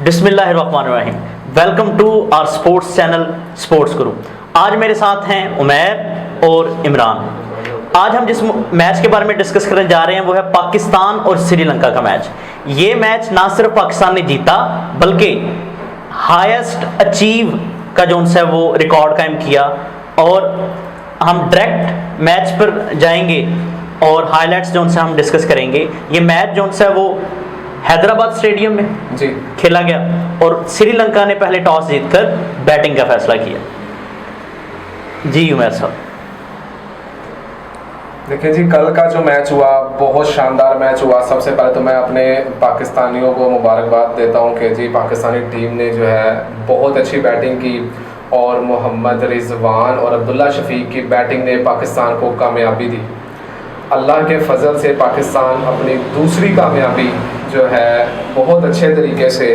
बिस्मिल्लाहिर्रहमानिर्रहीम। Welcome to our sports channel sports Guru. आज मेरे साथ हैं उमैर और इमरान। आज हम जिस मैच के बारे में डिस्कस करने जा रहे हैं वो है पाकिस्तान और श्रीलंका का मैच। ये मैच ना सिर्फ पाकिस्तान ने जीता बल्कि हाईएस्ट अचीव का जो है वो रिकॉर्ड कायम किया। और हम डायरेक्ट मैच पर जाएंगे और हाइलाइट्स जो से हम डिस्कस करेंगे। ये मैच जो है वो हैदराबाद स्टेडियम में जी खेला गया और श्रीलंका ने पहले टॉस जीतकर बैटिंग का फैसला किया। जी उमैर साहब, देखिए जी, कल का जो मैच हुआ बहुत शानदार मैच हुआ। सबसे पहले तो मैं अपने पाकिस्तानियों को मुबारकबाद देता हूं कि जी पाकिस्तानी टीम ने जो है बहुत अच्छी बैटिंग की और मोहम्मद रिजवान और अब्दुल्ला शफीक की बैटिंग ने पाकिस्तान को कामयाबी दी। अल्लाह के फजल से पाकिस्तान अपनी दूसरी कामयाबी जो है बहुत अच्छे तरीके से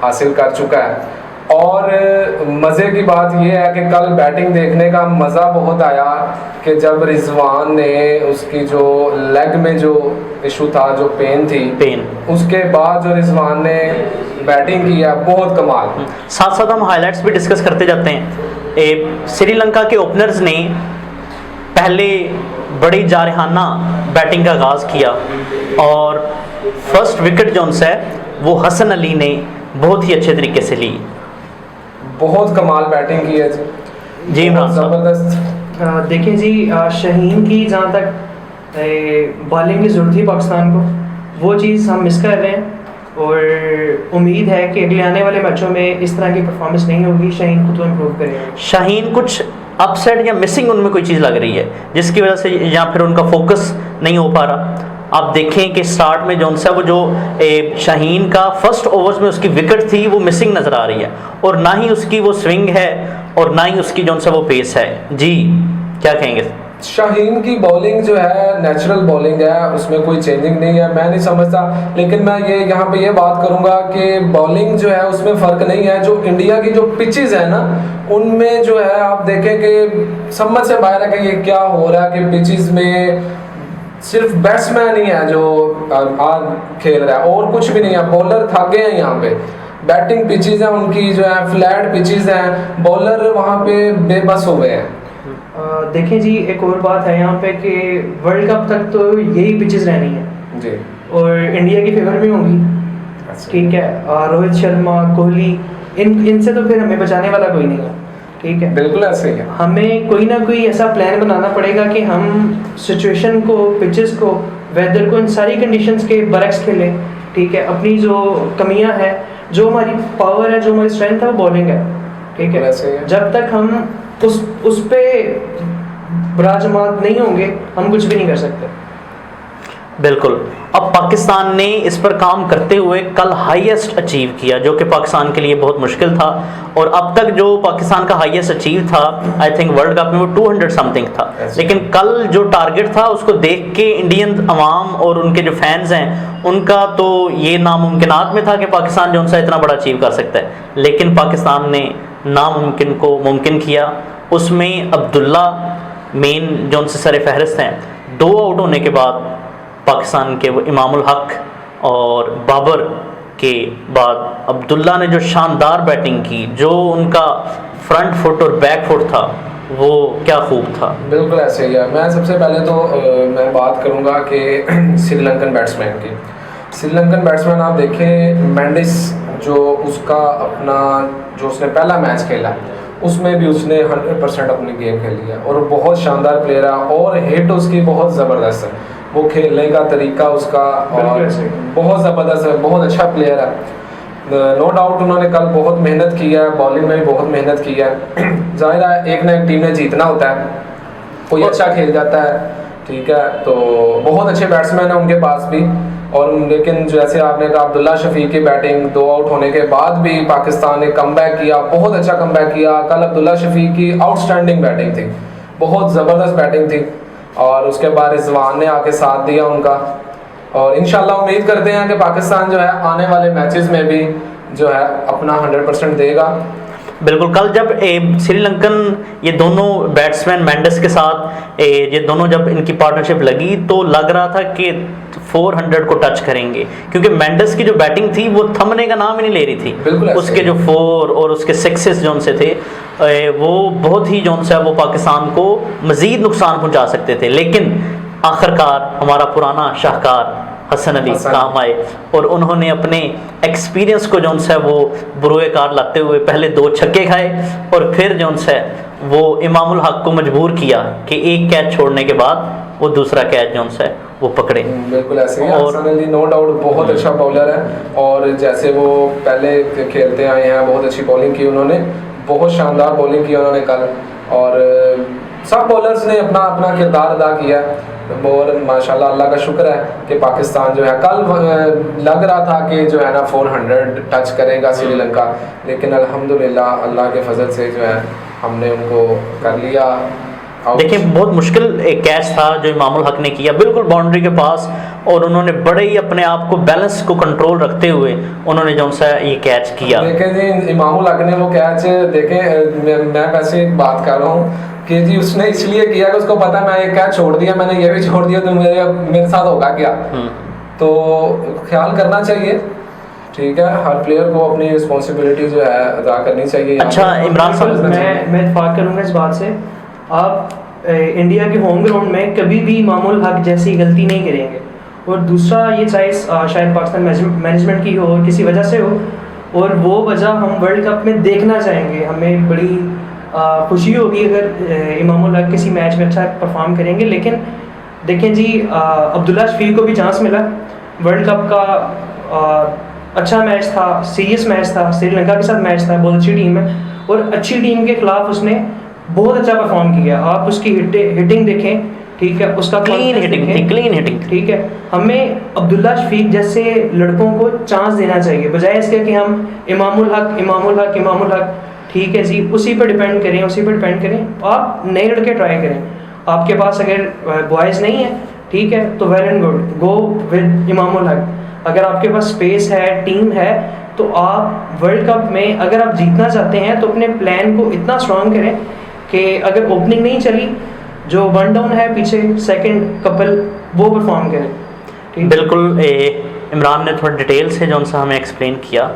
हासिल कर चुका है। और मज़े की बात यह है कि कल बैटिंग देखने का मज़ा बहुत आया कि जब रिजवान ने उसकी जो लेग में जो इशू था, जो पेन उसके बाद जो रिजवान ने बैटिंग की है बहुत कमाल। साथ साथ हम हाइलाइट्स भी डिस्कस करते जाते हैं। श्रीलंका के ओपनर्स ने पहले बड़ी जारहाना बैटिंग का आगाज़ किया और फर्स्ट विकेट जो है वो हसन अली ने बहुत ही अच्छे तरीके से ली। बहुत कमाल बैटिंग की है जी इमरान साहब। ज़बरदस्त। देखिए जी, शाहीन की जहाँ तक बॉलिंग की ज़रूरत थी पाकिस्तान को, वो चीज़ हम मिस कर रहे हैं और उम्मीद है कि अगले आने वाले मैचों में इस तरह की परफॉर्मेंस नहीं होगी। शाहीन खुद को इम्प्रूव करेगा। शाहीन कुछ अपसेट या मिसिंग उनमें कोई चीज़ लग रही है जिसकी वजह से या फिर उनका फोकस नहीं हो पा रहा। आप देखें कि स्टार्ट में जौन सा वो जो शाहीन का फर्स्ट ओवर्स में उसकी विकेट थी वो मिसिंग नज़र आ रही है और ना ही उसकी वो स्विंग है और ना ही उसकी जौन सा वो पेस है। जी क्या कहेंगे? शाहीन की बॉलिंग जो है नेचुरल बॉलिंग है, उसमें कोई चेंजिंग नहीं है। मैं नहीं समझता, लेकिन मैं ये यहाँ पे ये बात करूँगा कि बॉलिंग जो है उसमें फ़र्क नहीं है। जो इंडिया की जो पिचेस है ना उनमें जो है आप देखें कि समझ से बाहर है कि ये क्या हो रहा है कि पिचेस में सिर्फ बैट्समैन ही है जो खेल रहा है और कुछ भी नहीं है। बॉलर थक गए हैं यहाँ पे। बैटिंग पिचेस हैं उनकी जो है फ्लैट पिचेस हैं, बॉलर वहाँ पे बेबस हो गए हैं। देखें जी, एक और बात है यहाँ पे कि वर्ल्ड कप तक तो यही पिचेस रहनी है जी और इंडिया की फेवर में होंगी। ठीक है, रोहित शर्मा, कोहली, इनसे तो फिर हमें बचाने वाला कोई नहीं है। ठीक है, बिल्कुल ऐसे ही है। हमें कोई ना कोई ऐसा प्लान बनाना पड़ेगा कि हम सिचुएशन को, पिचेस को, वेदर को, इन सारी कंडीशंस के बरक्स खेलें। ठीक है, अपनी जो कमियां हैं, जो हमारी पावर है, जो हमारी स्ट्रेंथ है वो बॉलिंग है। ठीक है, जब तक हम उस पे बराजमात नहीं होंगे हम कुछ भी नहीं कर सकते। बिल्कुल। अब पाकिस्तान ने इस पर काम करते हुए कल हाईएस्ट अचीव किया जो कि पाकिस्तान के लिए बहुत मुश्किल था। और अब तक जो पाकिस्तान का हाईएस्ट अचीव था आई थिंक वर्ल्ड कप में वो 200 समथिंग था। लेकिन कल जो टारगेट था उसको देख के इंडियन अवाम और उनके जो फैंस हैं उनका तो ये नामुमकिनात में था कि पाकिस्तान जो सा इतना बड़ा अचीव कर सकता है। लेकिन पाकिस्तान ने नामुमकिन को मुमकिन किया। उसमें अब्दुल्ला मेन जो उनसे सर फहरिस्त हैं। 2 आउट होने के बाद पाकिस्तान के वो इमामुल हक और बाबर के बाद अब्दुल्ला ने जो शानदार बैटिंग की, जो उनका फ्रंट फुट और बैक फुट था वो क्या खूब था। बिल्कुल ऐसे ही है। मैं सबसे पहले तो मैं बात करूंगा कि श्रीलंकन बैट्समैन की। श्रीलंकन बैट्समैन आप देखें, मेंडिस जो उसका अपना जो उसने पहला मैच खेला उसमें भी उसने 100% अपनी गेम खेली है और बहुत शानदार प्लेयर है और हिट उसकी बहुत ज़बरदस्त है। वो खेलने का तरीका उसका और बहुत ज़बरदस्त है, बहुत अच्छा प्लेयर है। नो डाउट उन्होंने कल बहुत मेहनत की है, बॉलिंग में भी बहुत मेहनत की है। जाहिर है एक ना एक टीम ने जीतना होता है, कोई अच्छा खेल जाता है। ठीक है, तो बहुत अच्छे बैट्समैन हैं उनके पास भी। और लेकिन जैसे आपने कहा अब्दुल्ला शफीक की बैटिंग 2 आउट होने के बाद भी पाकिस्तान ने कमबैक किया, बहुत अच्छा कमबैक किया। कल अब्दुल्ला शफीक की आउटस्टैंडिंग बैटिंग थी, बहुत ज़बरदस्त बैटिंग थी और उसके बाद रिजवान ने आके साथ दिया उनका। और इंशाल्लाह उम्मीद करते हैं कि पाकिस्तान जो है आने वाले मैचेस में भी जो है अपना 100% देगा। बिल्कुल। कल जब श्रीलंकन ये दोनों बैट्समैन मेंडिस के साथ ये दोनों जब इनकी पार्टनरशिप लगी तो लग रहा था कि 400 को टच करेंगे, क्योंकि मेंडिस की जो बैटिंग थी वो थमने का नाम ही नहीं ले रही थी। बिल्कुल ऐसे उसके जो 4 और उसके 6 जोन से थे वो बहुत ही जोन से वो पाकिस्तान को मज़ीद नुकसान पहुंचा सकते थे, लेकिन आखिरकार हमारा पुराना शाहकार हसन अली काम आए और उन्होंने अपने एक्सपीरियंस को जोन से वो बुरुए कार लाते हुए पहले 2 छक्के खाए और फिर जोन से वो इमामुल हक को मजबूर किया कि एक कैच छोड़ने के बाद वो दूसरा कैच जोन से वो पकड़े। बिल्कुल ऐसे ही और हसन अली नो डाउट बहुत अच्छा बॉलर है, और जैसे वो पहले खेलते आए हैं बहुत अच्छी बॉलिंग की उन्होंने, बहुत शानदार बॉलिंग की उन्होंने कल, और सब बॉलर्स ने अपना अपना किरदार अदा किया, और माशाल्लाह अल्लाह का शुक्र है कि पाकिस्तान जो है कल लग रहा था कि जो है ना 400 टच करेगा श्रीलंका, लेकिन अल्हम्दुलिल्लाह अल्लाह के फजल से जो है हमने उनको कर लिया। देखिए बहुत मुश्किल एक कैच था जो इमामुल हक ने किया बिल्कुल बाउंड्री के पास, और उन्होंने बड़े ही अपने आप को बैलेंस को कंट्रोल रखते हुए उन्होंने जो सा ये कैच किया। देखें जी इमामुल हक ने वो कैच देखें, मैं वैसे एक बात कर रहा हूँ कि जी उसने इसलिए किया कि उसको पता मैं एक कैच छोड़ दिया, मैंने ये भी छोड़ दिया तो मेरे साथ होगा क्या, तो ख्याल करना चाहिए। ठीक है, हर प्लेयर को अपनी रिस्पॉन्सिबिलिटी जो है अदा करनी चाहिए। अच्छा इमरान साहब, मैं इत्तेफाक करूँगा इस बात से, आप इंडिया के होम ग्राउंड में कभी भी इमामुल हक जैसी गलती नहीं करेंगे, और दूसरा ये चाहे शायद पाकिस्तान मैनेजमेंट की हो और किसी वजह से हो, और वो वजह हम वर्ल्ड कप में देखना चाहेंगे। हमें बड़ी खुशी होगी अगर इमामुल हक किसी मैच में अच्छा परफॉर्म करेंगे, लेकिन देखें जी अब्दुल्ला शफीक को भी चांस मिला, वर्ल्ड कप का अच्छा मैच था, सीरियस मैच था, श्रीलंका के साथ मैच था, बहुत अच्छी टीम है और अच्छी टीम के खिलाफ उसने बहुत अच्छा परफॉर्म किया। आप उसकी हिटिंग देखें, ठीक है, उसका क्लीन हिटिंग थी, क्लीन हिटिंग, ठीक है। हमें अब्दुल्ला शफीक जैसे लड़कों को चांस देना चाहिए, बजाय इसके कि हम इमामुल हक इमामुल हक इमामुल हक, ठीक है जी, उसी पर डिपेंड करें, उसी पर डिपेंड करें। आप नए लड़के ट्राई करें, आपके पास अगर बॉयज़ नहीं है, ठीक है, तो well and good, go with Imamul Haq. अगर आपके पास स्पेस है, टीम है, तो आप वर्ल्ड कप में अगर आप जीतना चाहते हैं तो अपने प्लान को इतना स्ट्रॉन्ग करें कि अगर ओपनिंग नहीं चली, जो वन डाउन है पीछे सेकंड कपल वो परफॉर्म करें। बिल्कुल इमरान ने थोड़ा डिटेल से जो सा हमें एक्सप्लेन किया।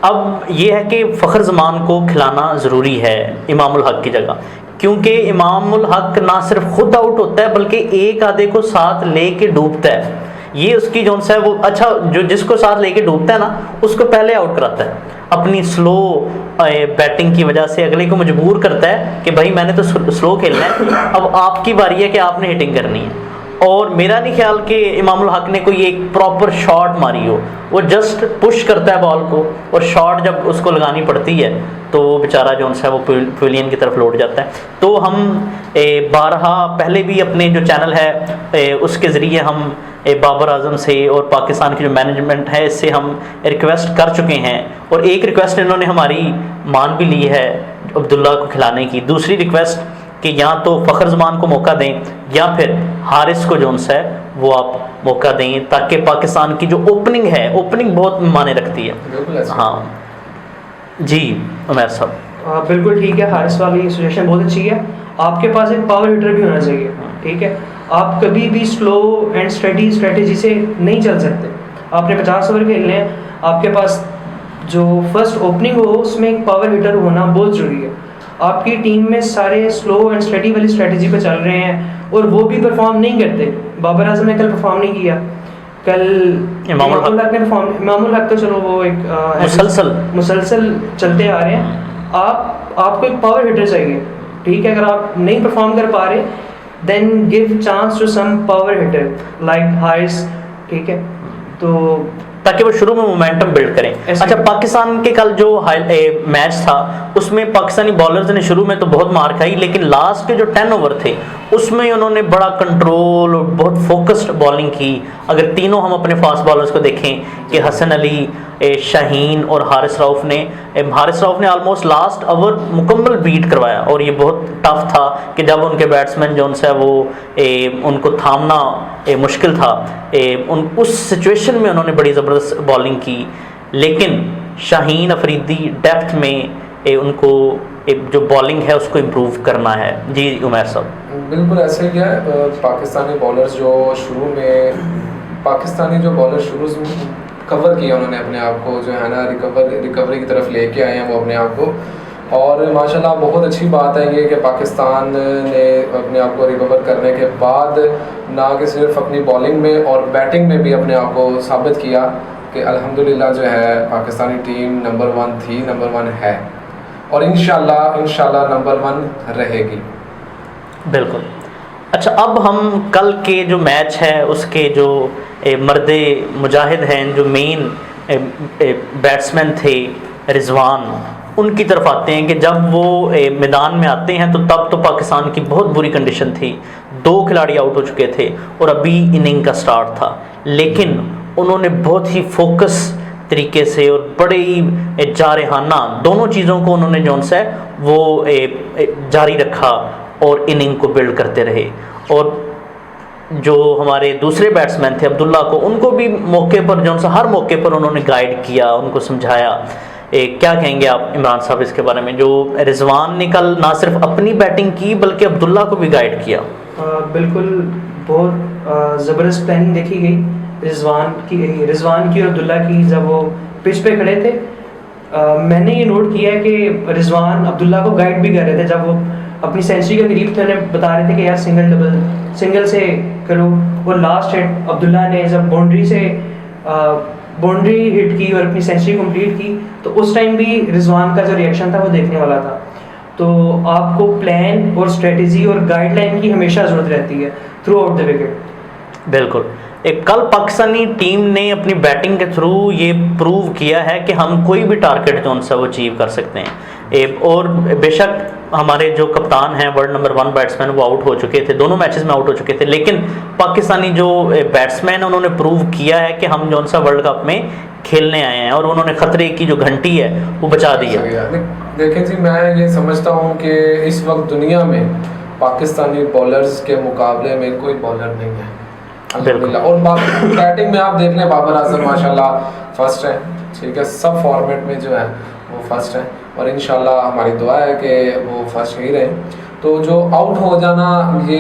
अब ये है कि फ़खर ज़मान को खिलाना ज़रूरी है इमामुल हक की जगह, क्योंकि इमामुल हक ना सिर्फ खुद आउट होता है बल्कि एक आधे को साथ लेके डूबता है। ये उसकी जोन सा है वो, अच्छा जो जिसको साथ लेके डूबता है ना उसको पहले आउट कराता है, अपनी स्लो बैटिंग की वजह से अगले को मजबूर करता है कि भाई मैंने तो स्लो खेलना है, अब आपकी बारी है कि आपने हिटिंग करनी है। और मेरा नहीं ख्याल कि इमामुल हक ने कोई एक प्रॉपर शॉट मारी हो, वो जस्ट पुश करता है बॉल को, और शॉट जब उसको लगानी पड़ती है तो वो बेचारा जो है वो पवेलियन की तरफ लौट जाता है। तो हम बारहा पहले भी अपने जो चैनल है उसके ज़रिए हम बाबर आजम से और पाकिस्तान की जो मैनेजमेंट है इससे हम रिक्वेस्ट कर चुके हैं, और एक रिक्वेस्ट इन्होंने हमारी मान भी ली है अब्दुल्ला को खिलाने की। दूसरी रिक्वेस्ट कि या तो फ़खर ज़मान को मौका दें या फिर हारिस को जोन्स है वो आप मौका दें, ताकि पाकिस्तान की जो ओपनिंग है, ओपनिंग बहुत माने रखती है। हाँ जी उमैर साहब, बिल्कुल ठीक है, हारिस वाली सजेशन बहुत अच्छी है। आपके पास एक पावर हिटर भी होना चाहिए, ठीक है। आप कभी भी स्लो एंड स्ट्रेटजी से नहीं चल सकते। आपने 50 ओवर खेलने हैं, आपके पास जो फर्स्ट ओपनिंग हो उसमें एक पावर हिटर होना बहुत ज़रूरी है। आपकी टीम में सारे स्लो एंड स्टडी वाली स्ट्रेटजी पे चल रहे हैं और वो भी परफॉर्म नहीं करते। बाबर आजम ने कल परफॉर्म नहीं किया, कल इमामुल हक ने परफॉर्म, इमामुल हक तो चलो वो एक मुसलसल चलते आ रहे हैं। आपको एक पावर हिटर चाहिए, ठीक है। अगर आप नहीं परफॉर्म कर पा रहे then give chance to some power hitter like Haris, ठीक है, तो ताकि वो शुरू में मोमेंटम बिल्ड करें। अच्छा पाकिस्तान के कल जो मैच था उसमें पाकिस्तानी बॉलर्स ने शुरू में तो बहुत मार खाई, लेकिन लास्ट के जो 10 ओवर थे उसमें उन्होंने बड़ा कंट्रोल और बहुत फोकस्ड बॉलिंग की। अगर तीनों हम अपने फास्ट बॉलर्स को देखें कि हसन अली, शाहीन और हारिस रऊफ़ ने ऑलमोस्ट लास्ट ओवर मुकम्मल बीट करवाया, और ये बहुत टफ था कि जब उनके बैट्समैन जो उनसे वो उनको थामना मुश्किल था, उस सिचुएशन में उन्होंने बड़ी ज़बरदस्त बॉलिंग की। लेकिन शाहीन अफरीदी डेप्थ में उनको जो बॉलिंग है उसको इम्प्रूव करना है। जी उमैर साहब, बिल्कुल ऐसे ही है। पाकिस्तानी बॉलर्स जो शुरू में पाकिस्तानी जो बॉलर शुरू से कवर किया उन्होंने अपने आप को, जो है ना रिकवरी की तरफ लेके आए हैं वो अपने आप को, और माशाल्लाह बहुत अच्छी बात है ये कि पाकिस्तान ने अपने आप को रिकवर करने के बाद ना कि सिर्फ अपनी बॉलिंग में और बैटिंग में भी अपने आप को साबित किया कि अल्हम्दुलिल्लाह जो है पाकिस्तानी टीम नंबर 1 थी, नंबर 1 है, और इंशाल्लाह नंबर 1 रहेगी। बिल्कुल। अच्छा, अब हम कल के जो मैच है उसके जो मर्दे मुजाहिद हैं, जो मेन बैट्समैन थे रिजवान, उनकी तरफ आते हैं कि जब वो मैदान में आते हैं तो तब तो पाकिस्तान की बहुत बुरी कंडीशन थी, 2 खिलाड़ी आउट हो चुके थे और अभी इनिंग का स्टार्ट था, लेकिन उन्होंने बहुत ही फोकस तरीके से और बड़े ही जारहाना दोनों चीज़ों को उन्होंने जौन सा वो जारी रखा और इनिंग को बिल्ड करते रहे। और जो हमारे दूसरे बैट्समैन थे अब्दुल्ला को, उनको भी मौके पर जौन सा हर मौके पर उन्होंने गाइड किया, उनको समझाया। क्या कहेंगे आप इमरान साहब इसके बारे में, जो रिजवान ने कल ना सिर्फ अपनी बैटिंग की बल्कि अब्दुल्ला को भी गाइड किया? बिल्कुल, बहुत ज़बरदस्त प्लानिंग देखी गई रिजवान की और अब्दुल्ला की। जब वो पिच पे खड़े थे, मैंने ये नोट किया है कि रिजवान अब्दुल्ला को गाइड भी कर रहे थे। जब वो अपनी सेंचुरी के करीब थे, उन्हें बता रहे थे कि यार सिंगल से करो, और लास्ट हिट अब्दुल्ला ने जब बाउंड्री हिट की और अपनी सेंचुरी कंप्लीट की, तो उस टाइम भी रिजवान का जो रिएक्शन था वो देखने वाला था। तो आपको प्लान और स्ट्रेटजी और गाइडलाइन की हमेशा ज़रूरत रहती है थ्रू आउट द विकेट। बिल्कुल। कल पाकिस्तानी टीम ने अपनी बैटिंग के थ्रू ये प्रूव किया है कि हम कोई भी टारगेट जो उनसे वो अचीव कर सकते हैं। और बेशक हमारे जो कप्तान हैं, वर्ल्ड नंबर 1 बैट्समैन, वो आउट हो चुके थे, दोनों मैचेस में आउट हो चुके थे, लेकिन पाकिस्तानी जो बैट्समैन है उन्होंने प्रूव किया है कि हम जो सा वर्ल्ड कप में खेलने आए हैं, और उन्होंने ख़तरे की जो घंटी है वो बचा दी है। देखें जी, मैं ये समझता हूँ कि इस वक्त दुनिया में पाकिस्तानी बॉलर्स के मुकाबले में कोई बॉलर नहीं है अल्हम्दुलिल्लाह। और बैटिंग में आप देख लें, बाबर आजम माशाल्लाह फर्स्ट है, ठीक है, सब फॉर्मेट में जो है वो फर्स्ट है, और इंशाल्लाह हमारी दुआ है कि वो फर्स्ट ही रहे। तो जो आउट हो जाना ये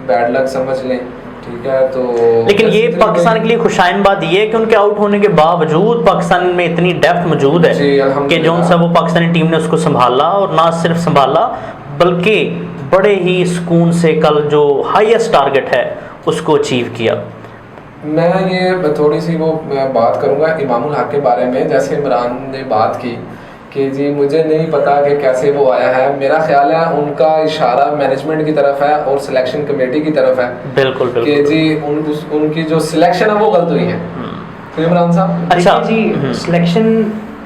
बैड लक समझ लें, ठीक है। तो लेकिन ये पाकिस्तान के लिए खुशाइन बात ये है कि उनके आउट होने के बावजूद पाकिस्तान में इतनी डेप्थ मौजूद है कि जो सा वो पाकिस्तानी टीम ने उसको संभाला, और ना सिर्फ संभाला बल्कि बड़े ही सुकून से कल जो हाईएस्ट टारगेट है उसको अचीव किया। मैं ये थोड़ी सी वो बात करूँगा इमामुल हक के बारे में। जैसे इमरान ने बात की कि जी मुझे नहीं पता कि कैसे वो आया है, मेरा ख्याल है उनका इशारा मैनेजमेंट की तरफ है और सिलेक्शन कमेटी की तरफ है। बिल्कुल बिल्कुल कि जी उनकी जो सिलेक्शन है वो गलत हुई है। तो इमरान साहब, अच्छा जी, सिलेक्शन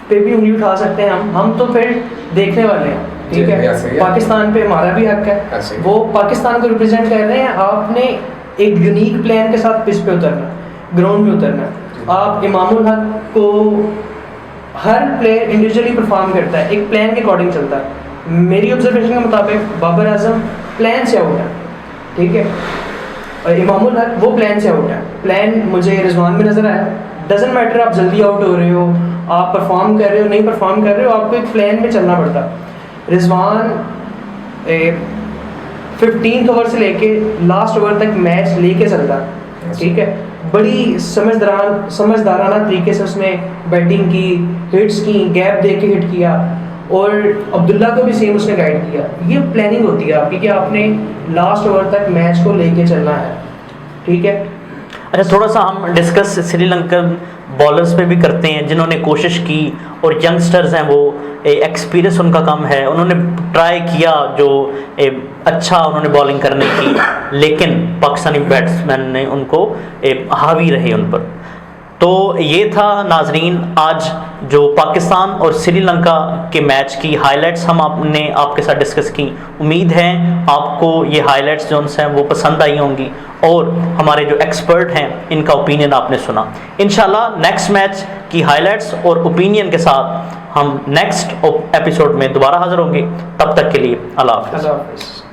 पे भी उंगली उठा सकते हैं हम तो फिर देखने वाले हैं, ठीक है। पाकिस्तान पे हमारा भी हक है, वो पाकिस्तान को रिप्रेजेंट कर रहे हैं। आपने एक यूनिक प्लान के साथ पिच पे उतरना, ग्राउंड पे उतरना। आप इमामुल हक को, हर प्लेयर इंडिविजुअली परफॉर्म करता है, एक प्लान के अकॉर्डिंग चलता है। मेरी ऑब्जर्वेशन के मुताबिक बाबर आजम प्लान से आउट है, ठीक है, और इमामुल हक वो प्लान से आउट है। प्लान मुझे रिजवान में नज़र आया। डजेंट मैटर आप जल्दी आउट हो रहे हो, आप परफॉर्म कर रहे हो, नहीं परफॉर्म कर रहे हो, आपको एक प्लान में चलना पड़ता। रिजवान 15th ओवर से लेके लास्ट ओवर तक मैच लेके चलता, ठीक है। बड़ी समझदाराना तरीके से उसने बैटिंग की, हिट्स की, गैप दे के हिट किया, और अब्दुल्ला को भी सेम उसने गाइड किया। ये प्लानिंग होती है आपकी कि आपने लास्ट ओवर तक मैच को लेके चलना है, ठीक है। अच्छा, थोड़ा सा हम डिस्कस श्रीलंकन बॉलर्स पे भी करते हैं जिन्होंने कोशिश की, और यंगस्टर्स हैं, वो एक्सपीरियंस उनका कम है, उन्होंने ट्राई किया जो अच्छा उन्होंने बॉलिंग करने की, लेकिन पाकिस्तानी बैट्समैन ने उनको हावी रहे उन पर। तो ये था नाजरीन आज जो पाकिस्तान और श्रीलंका के मैच की हाइलाइट्स हम आपने आपके साथ डिस्कस की। उम्मीद है आपको ये हाइलाइट्स जो हैं वो पसंद आई होंगी, और हमारे जो एक्सपर्ट हैं इनका ओपिनियन आपने सुना। इंशाल्लाह नेक्स्ट मैच की हाइलाइट्स और ओपिनियन के साथ हम नेक्स्ट एपिसोड में दोबारा हाजिर होंगे। तब तक के लिए अल्लाह हाफ़िज़।